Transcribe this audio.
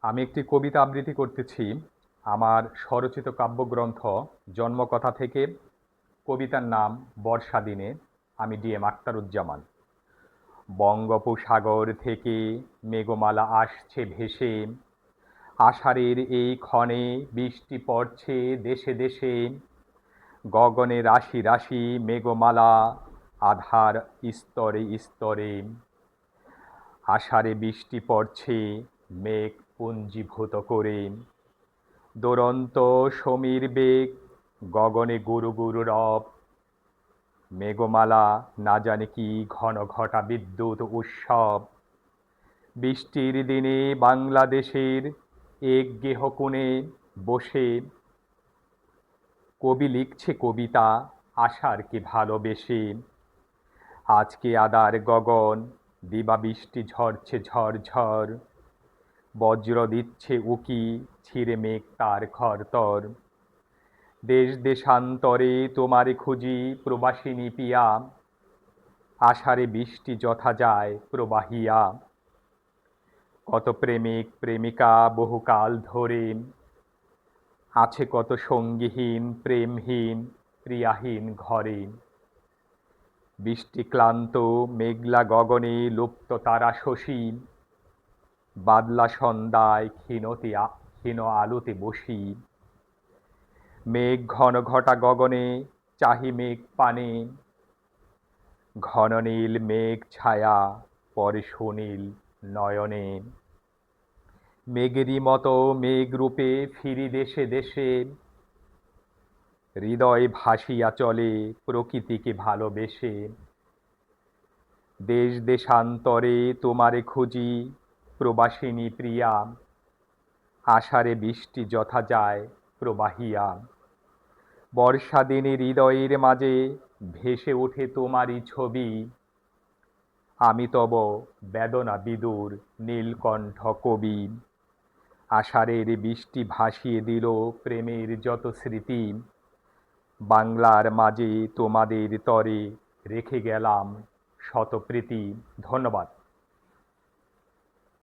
আমি একটি কবিতা আবৃত্তি করতেছি আমার স্বরচিত কাব্যগ্রন্থ জন্মকথা থেকে। কবিতার নাম বর্ষা দিনে। আমি DM আখতারুজ্জামান। বঙ্গোপসাগর থেকে মেঘমালা আসছে ভেসে, আষাঢ়ের এই ক্ষণে বৃষ্টি পড়ছে দেশে দেশে। গগনে রাশি রাশি মেঘমালা, আধার স্তরে স্তরে। আষাঢ়ে বৃষ্টি পড়ছে মেঘ পুঞ্জীভূত করে। দুরন্ত সমীর বেগ, গগনে গুরু গুরু রব। মেঘমালা না জানে কি ঘন ঘটা বিদ্যুৎ উৎসব। বৃষ্টির দিনে বাংলাদেশের এক গেহকোণে বসে কবি লিখছে কবিতা আষাঢ়কে ভালোবেসে। আজকে আদার গগন, দিবা বৃষ্টি ঝরছে ঝড় ঝড়। বজ্র দিচ্ছে উকি, ছিঁড়ে মেঘ তার খরতর। দেশ দেশান্তরে তোমারে খুঁজি প্রবাসিনী পিয়া, আষাঢ়ে বৃষ্টি যথা যায় প্রবাহিয়া। কত প্রেমিক প্রেমিকা বহুকাল ধরে, আছে কত সঙ্গীহীন প্রেমহীন প্রিয়াহীন ঘরে। বৃষ্টি ক্লান্ত মেঘলা গগনে লুপ্ত তারা শশী, বাদলা সন্ধ্যায় ক্ষীণ আলোতে বসি। মেঘ ঘন ঘটা গগনে চাহি মেঘ পানে, ঘন নীল মেঘ ছায়া পরে সুনীল নয়নে। মেঘেরই মতো মেঘ রূপে ফিরি দেশে দেশে, হৃদয় ভাসিয়া চলে প্রকৃতিকে ভালোবেসে। দেশ দেশান্তরে তোমারে খুঁজি প্রবাসিনী প্রিয়া, আষাঢ়ে বৃষ্টি যথা যায় প্রবাহিয়া। বর্ষা দিনে হৃদয়ের মাঝে ভেসে ওঠে তোমারই ছবি, আমি তব বেদনা বিদুর নীলকণ্ঠ কবি। আষাঢ়ের বৃষ্টি ভাসিয়ে দিল প্রেমের যত স্মৃতি, বাংলার মাঝে তোমাদের তরে রেখে গেলাম শত প্রীতি। ধন্যবাদ।